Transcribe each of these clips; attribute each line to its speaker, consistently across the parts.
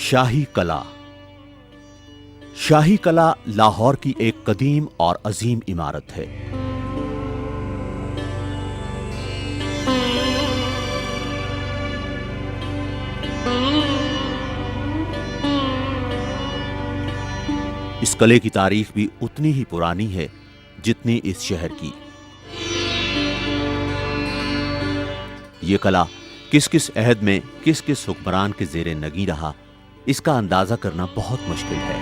Speaker 1: شاہی قلعہ۔ شاہی قلعہ لاہور کی ایک قدیم اور عظیم عمارت ہے۔ اس قلعے کی تاریخ بھی اتنی ہی پرانی ہے جتنی اس شہر کی۔ یہ قلعہ کس کس عہد میں کس کس حکمران کے زیر نگیں رہا، اس کا اندازہ کرنا بہت مشکل ہے۔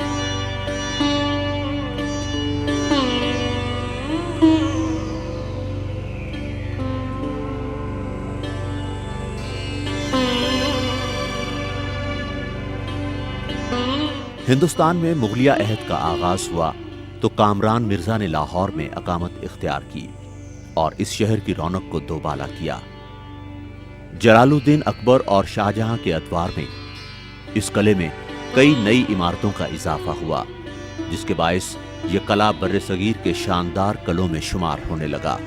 Speaker 1: ہندوستان میں مغلیہ عہد کا آغاز ہوا تو کامران مرزا نے لاہور میں اقامت اختیار کی اور اس شہر کی رونق کو دوبالا کیا۔ جلال الدین اکبر اور شاہجہاں کے ادوار میں اس قلعے میں کئی نئی عمارتوں کا اضافہ ہوا، جس کے باعث یہ قلعہ برصغیر کے شاندار قلعوں میں شمار ہونے لگا۔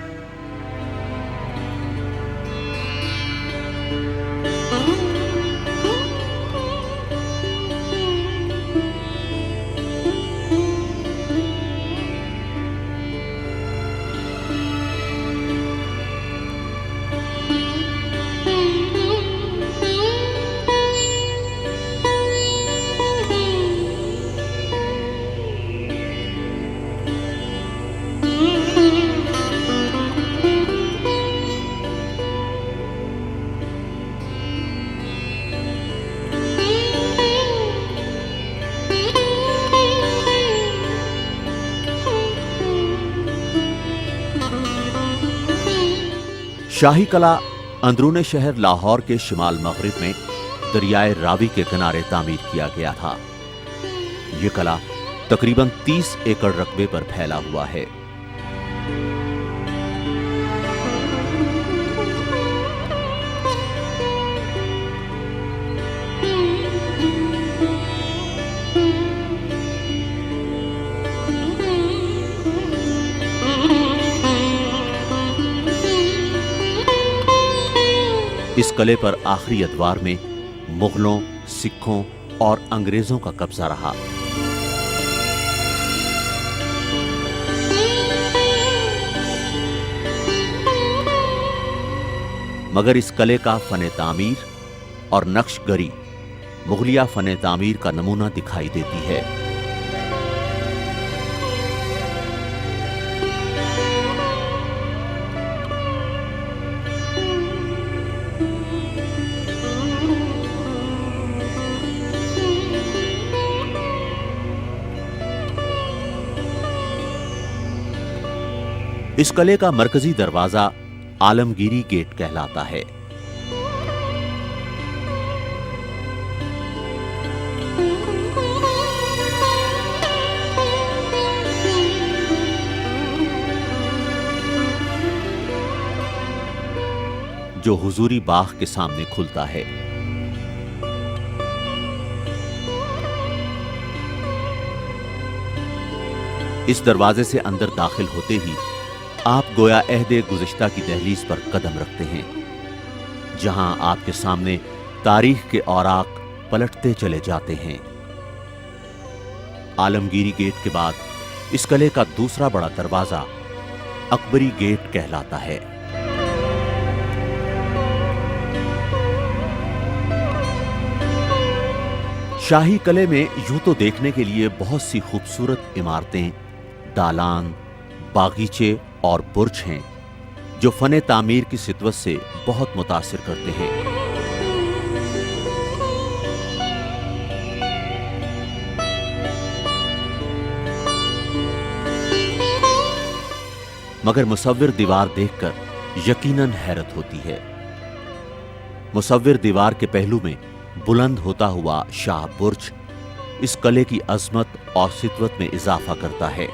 Speaker 1: شاہی قلعہ اندرون شہر لاہور کے شمال مغرب میں دریائے راوی کے کنارے تعمیر کیا گیا تھا۔ یہ قلعہ تقریباً 30 ایکڑ رقبے پر پھیلا ہوا ہے۔ اس قلعے پر آخری ادوار میں مغلوں، سکھوں اور انگریزوں کا قبضہ رہا۔ مگر اس قلعے کا فن تعمیر اور نقش گری مغلیہ فن تعمیر کا نمونہ دکھائی دیتی ہے۔ اس قلعے کا مرکزی دروازہ عالمگیری گیٹ کہلاتا ہے۔ جو حضوری باغ کے سامنے کھلتا ہے۔ اس دروازے سے اندر داخل ہوتے ہی آپ گویا عہد گزشتہ کی دہلیز پر قدم رکھتے ہیں، جہاں آپ کے سامنے تاریخ کے اوراق پلٹتے چلے جاتے ہیں۔ عالمگیری گیٹ کے بعد اس قلعے کا دوسرا بڑا دروازہ اکبری گیٹ کہلاتا ہے۔ شاہی قلعے میں یوں تو دیکھنے کے لیے بہت سی خوبصورت عمارتیں، دالان، باغیچے اور برج ہیں جو فن تعمیر کی سطوت سے بہت متاثر کرتے ہیں۔ مگر مصور دیوار دیکھ کر یقیناً حیرت ہوتی ہے۔ مصور دیوار کے پہلو میں بلند ہوتا ہوا شاہ برج اس قلعے کی عظمت اور سطوت میں اضافہ کرتا ہے۔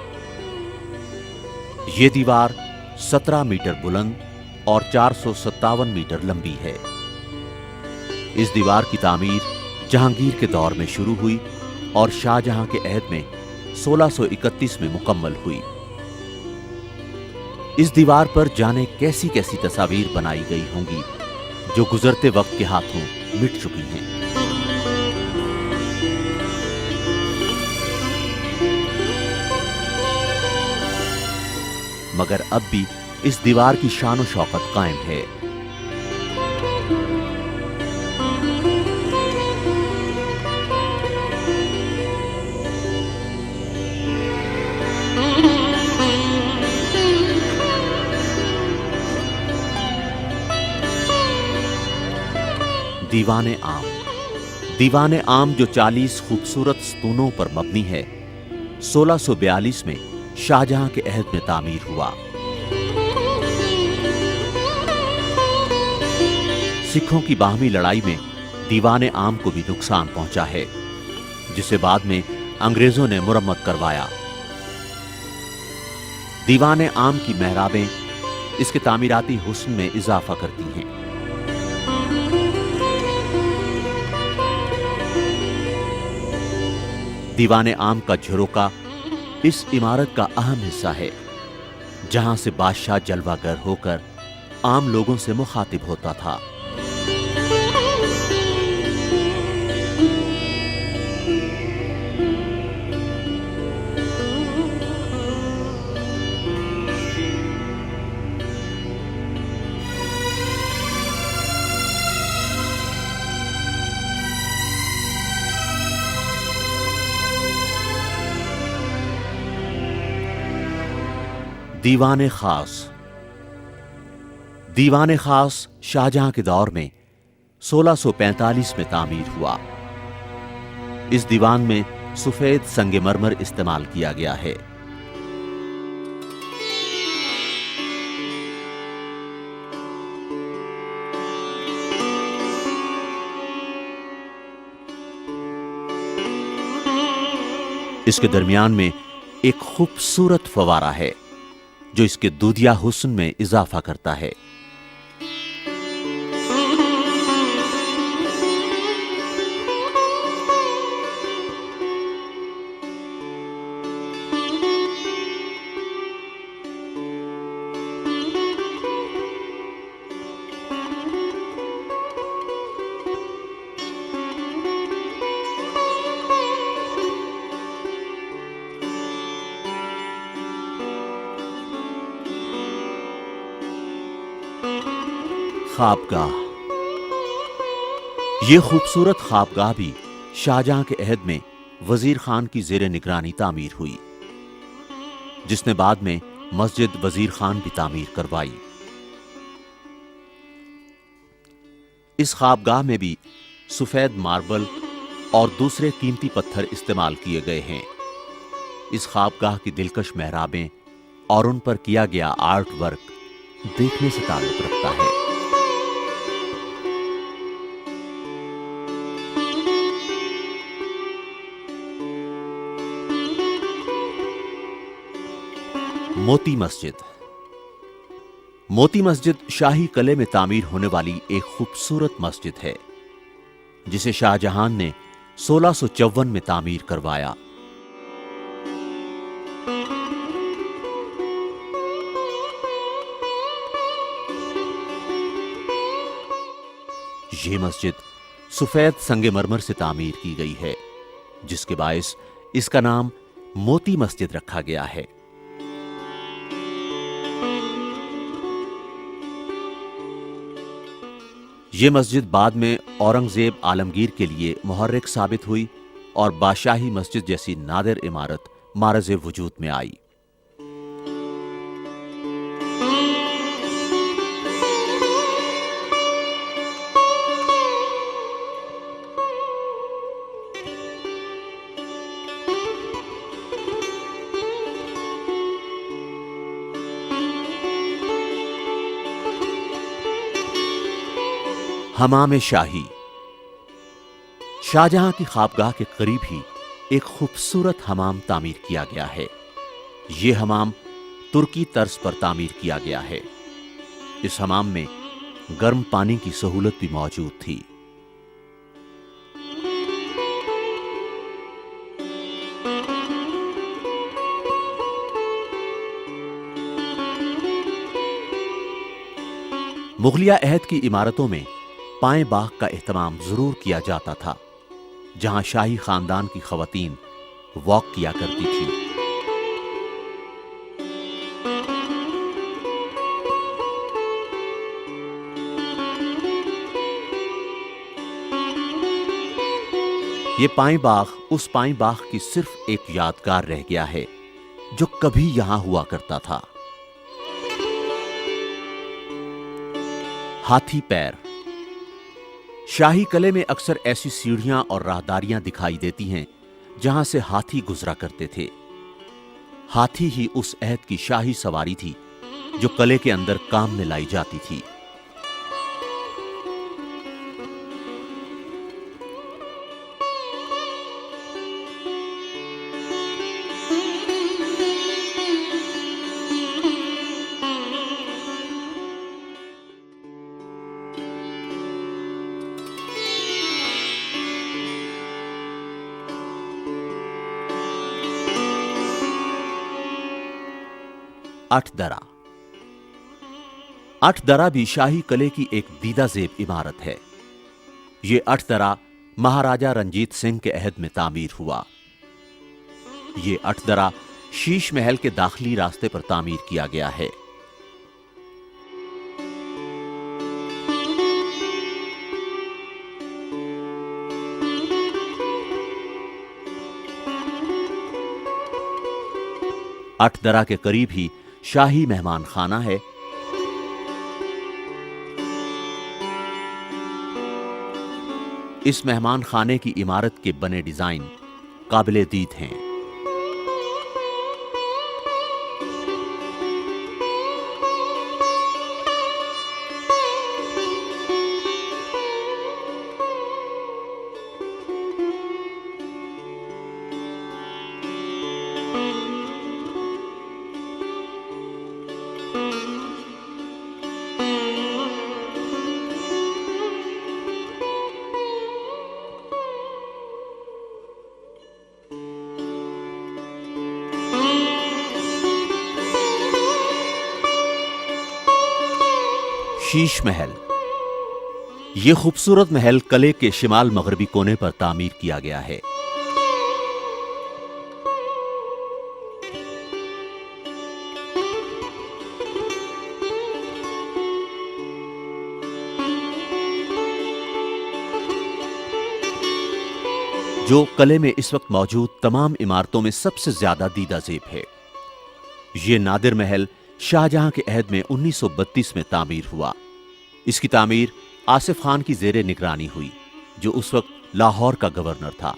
Speaker 1: یہ دیوار 17 میٹر بلند اور 457 میٹر لمبی ہے۔ اس دیوار کی تعمیر جہانگیر کے دور میں شروع ہوئی اور شاہجہاں کے عہد میں 1631 میں مکمل ہوئی۔ اس دیوار پر جانے کیسی کیسی تصاویر بنائی گئی ہوں گی جو گزرتے وقت کے ہاتھوں مٹ چکی ہیں۔ मगर अब भी इस दीवार की शान और शौकत कायम है। दीवाने आम। दीवाने आम जो 40 खूबसूरत स्तूनों पर मबनी है, 1642 में शाहजहां के अहद में तामीर हुआ। सिखों की बाहमी लड़ाई में दीवाने आम को भी नुकसान पहुंचा है, जिसे बाद में अंग्रेजों ने मुरम्मत करवाया। दीवाने आम की मेहराबें इसके तामीराती हुस्न में इजाफा करती हैं। दीवाने आम का झरोका इस इमारत का अहम हिस्सा है, जहां से बादशाह जलवागर होकर आम लोगों से मुखातिब होता था। दीवाने खास। दीवाने खास शाहजहां के दौर में 1645 में तामीर हुआ। इस दीवान में सफेद संगमरमर इस्तेमाल किया गया है। इसके दरमियान में एक खूबसूरत फवारा है, जो इसके दूधिया हुस्न में इजाफा करता है। ख्वाबगाह। ये खूबसूरत ख्वाबगाह भी शाहजहां के अहद में वजीर खान की जेर निगरानी तामीर हुई, जिसने बाद में मस्जिद वजीर खान भी तामीर करवाई। इस ख्वाबगाह में भी सफेद मार्बल और दूसरे कीमती पत्थर इस्तेमाल किए गए हैं। इस ख्वाबगाह की दिलकश मेहराबें और उन पर किया गया आर्ट वर्क देखने से ताल्लुक रखता है। मोती मस्जिद। मोती मस्जिद शाही कले में तामीर होने वाली एक खूबसूरत मस्जिद है, जिसे शाहजहां ने 1654 में तामीर करवाया। यह मस्जिद सफेद संगमरमर से तामीर की गई है, जिसके बायस इसका नाम मोती मस्जिद रखा गया है। यह मस्जिद बाद में औरंगजेब आलमगीर के लिए मुहर्रिक साबित हुई और बादशाही मस्जिद जैसी नादिर इमारत मारज़े वजूद में आई। हमाम शाही। शाहजहां की ख्वाबगाह के करीब ही एक खूबसूरत हमाम तामीर किया गया है। यह हमाम तुर्की तर्ज पर तामीर किया गया है। इस हमाम में गर्म पानी की सहूलत भी मौजूद थी। मुगलिया अहद की इमारतों में पाएं बाग का एहतमाम जरूर किया जाता था, जहां शाही खानदान की खवातीन वॉक किया करती थी। یہ پائیں باغ اس پائیں باغ کی صرف ایک یادگار رہ گیا ہے جو کبھی یہاں ہوا کرتا تھا۔ ہاتھی پیر۔ شاہی قلعے میں اکثر ایسی سیڑھیاں اور راہداریاں دکھائی دیتی ہیں جہاں سے ہاتھی گزرا کرتے تھے۔ ہاتھی ہی اس عہد کی شاہی سواری تھی جو قلعے کے اندر کام میں لائی جاتی تھی۔ اٹھ درا۔ اٹھ درا بھی شاہی قلعے کی ایک دیدہ زیب عمارت ہے۔ یہ اٹھ درا مہاراجہ رنجیت سنگھ کے عہد میں تعمیر ہوا۔ یہ اٹھ درا شیش محل کے داخلی راستے پر تعمیر کیا گیا ہے۔ اٹھ درا کے قریب ہی شاہی مہمان خانہ ہے۔ اس مہمان خانے کی عمارت کے بنے ڈیزائن قابل دید ہیں۔ شیش محل۔ یہ خوبصورت محل قلعے کے شمال مغربی کونے پر تعمیر کیا گیا ہے۔ جو قلعے میں اس وقت موجود تمام عمارتوں میں سب سے زیادہ دیدہ زیب ہے۔ یہ نادر محل شاہجہاں کے عہد میں 1932 میں تعمیر ہوا۔ اس کی تعمیر آصف خان کی زیر نگرانی ہوئی جو اس وقت لاہور کا گورنر تھا۔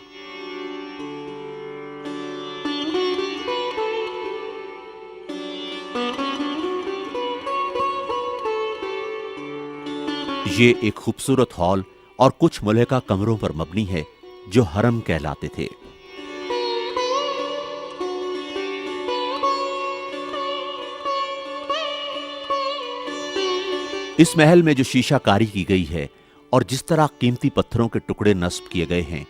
Speaker 1: یہ ایک خوبصورت ہال اور کچھ ملحقہ کمروں پر مبنی ہے جو حرم کہلاتے تھے۔ اس محل میں جو شیشہ کاری کی گئی ہے اور جس طرح قیمتی پتھروں کے ٹکڑے نصب کیے گئے ہیں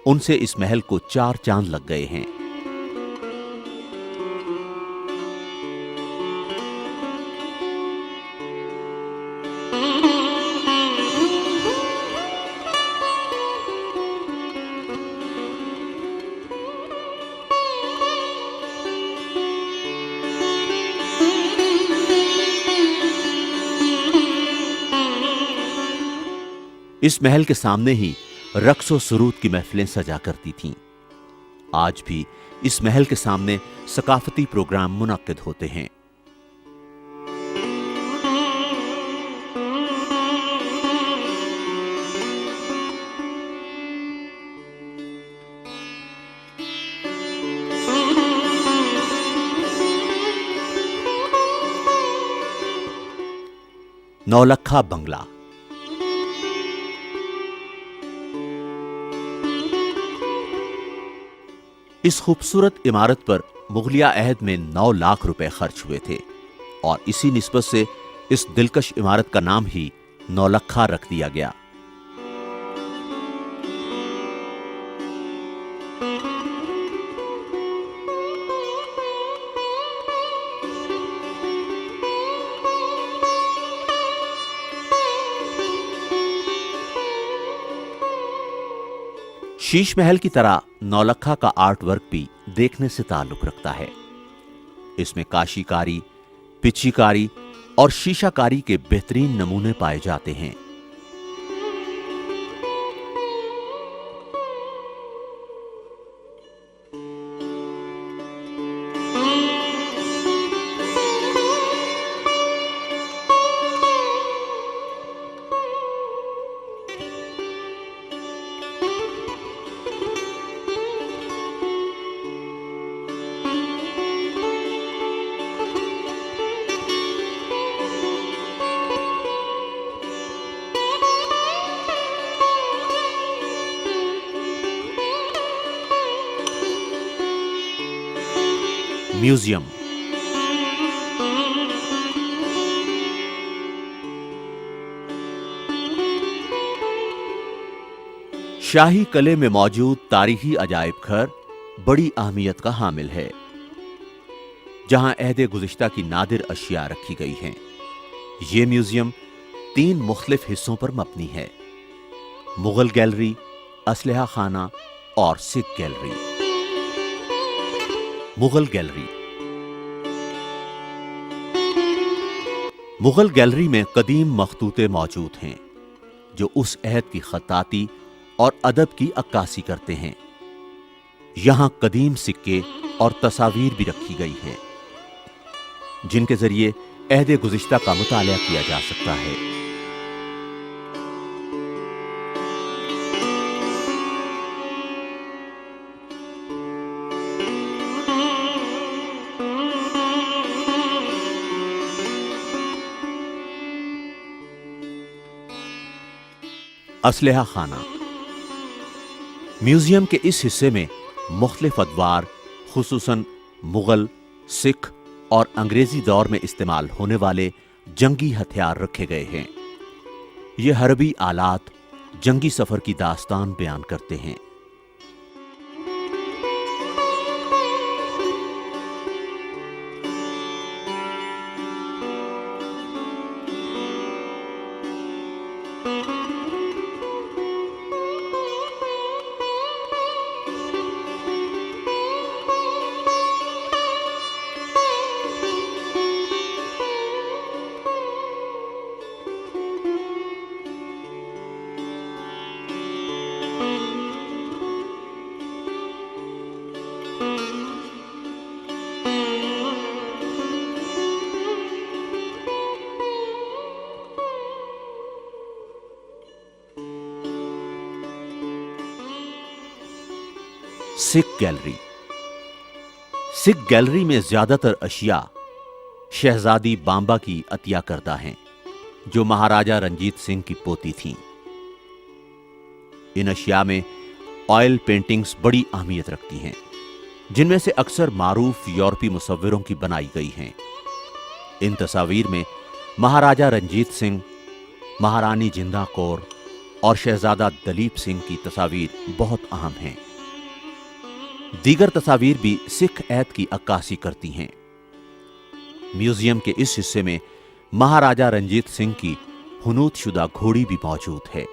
Speaker 1: ان سے اس محل کو 4 چاند لگ گئے ہیں۔ اس محل کے سامنے ہی رقص و سرود کی محفلیں سجا کرتی تھیں۔ آج بھی اس محل کے سامنے ثقافتی پروگرام منعقد ہوتے ہیں۔ نولکھا بنگلہ۔ اس خوبصورت عمارت پر مغلیہ عہد میں 9 لاکھ روپے خرچ ہوئے تھے اور اسی نسبت سے اس دلکش عمارت کا نام ہی نولکھا رکھ دیا گیا۔ شیش محل کی طرح نولکھا کا آرٹ ورک بھی دیکھنے سے تعلق رکھتا ہے۔ اس میں کاشی کاری، پچی کاری اور شیشہ کاری کے بہترین نمونے پائے جاتے ہیں۔ म्यूजियम। शाही कले में मौजूद तारीखी अजायब घर बड़ी अहमियत का हामिल है, जहां अहदे गुज़िश्ता की नादिर अशिया रखी गई हैं। ये म्यूजियम 3 मुख्तलिफ हिस्सों पर मबनी है: मुगल गैलरी, असलहा खाना और Sikh gallery. Mughal gallery. Mughal gallery में कदीम मखतूते मौजूद हैं जो उस अहद की खत्ताती और अदब की अक्कासी करते हैं। यहां कदीम सिक्के और तस्वीर भी रखी गई हैं, जिनके जरिए अहदे गुज़िश्ता का मुताला किया जा सकता है। असलहा खाना। म्यूजियम के इस हिस्से में मुख्तलिफ अदवार, खुसूसन मुगल, सिख और अंग्रेजी दौर में इस्तेमाल होने वाले जंगी हथियार रखे गए हैं। ये हरबी आलात जंगी सफर की दास्तान बयान करते हैं। सिख गैलरी। सिख गैलरी में ज्यादातर अशिया शहजादी बांबा की अतिया करदा हैं, जो महाराजा रंजीत सिंह की पोती थीं। इन अशिया में ऑयल पेंटिंग्स बड़ी अहमियत रखती हैं, जिनमें से अक्सर मारूफ यूरोपी मुसव्विरों की बनाई गई हैं। इन तस्वीर में महाराजा रंजीत सिंह, महारानी जिंदा कौर और शहजादा दलीप सिंह की तस्वीर बहुत अहम हैं। दीगर तस्वीर भी सिख अहद की अक्कासी करती हैं। म्यूजियम के इस हिस्से में महाराजा रंजीत सिंह की हुनूत शुदा घोड़ी भी मौजूद है।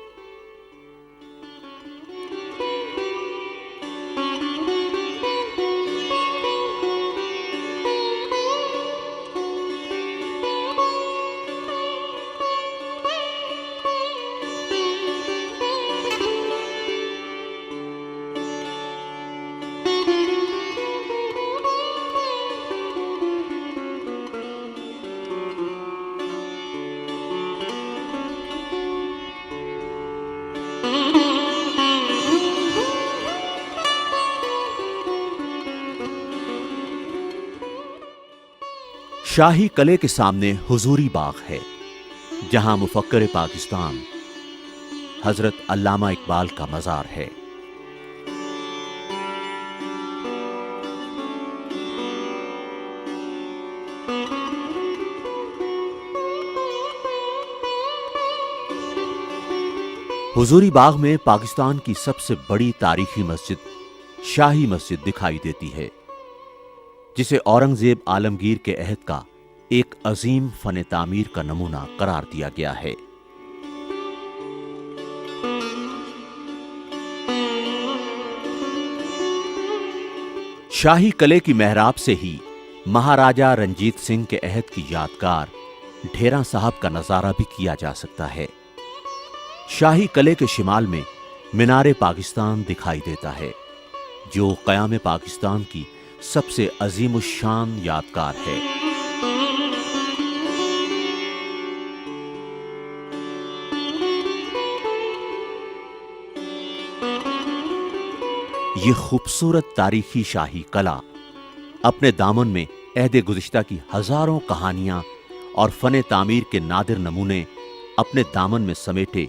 Speaker 1: शाही कले के सामने हुजूरी बाग है, जहां मुफक्कर पाकिस्तान हजरत अल्लामा इकबाल का मजार है। हुजूरी बाग में पाकिस्तान की सबसे बड़ी तारीखी मस्जिद शाही मस्जिद दिखाई देती है, जिसे औरंगजेब आलमगीर के अहद का एक अजीम फन तामीर का नमूना करार दिया गया है। शाही कले की मेहराब से ही महाराजा रंजीत सिंह के अहद की यादगार ढेरा साहब का नजारा भी किया जा सकता है। शाही कले के शिमाल में मीनारे पाकिस्तान दिखाई देता है, जो क़याम पाकिस्तान की सबसे अजीमुश्शान यादगार है। ये खूबसूरत तारीखी शाही कला अपने दामन में अहदे गुज़िश्ता की हजारों कहानियां और फन तामीर के नादिर नमूने अपने दामन में समेटे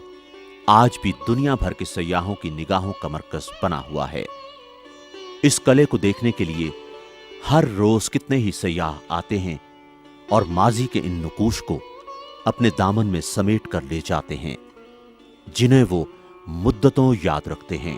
Speaker 1: आज भी दुनिया भर के सयाहों की निगाहों का मरकज बना हुआ है। इस कले को देखने के लिए ہر روز کتنے ہی سیاح آتے ہیں اور ماضی کے ان نقوش کو اپنے دامن میں سمیٹ کر لے جاتے ہیں، جنہیں وہ مدتوں یاد رکھتے ہیں۔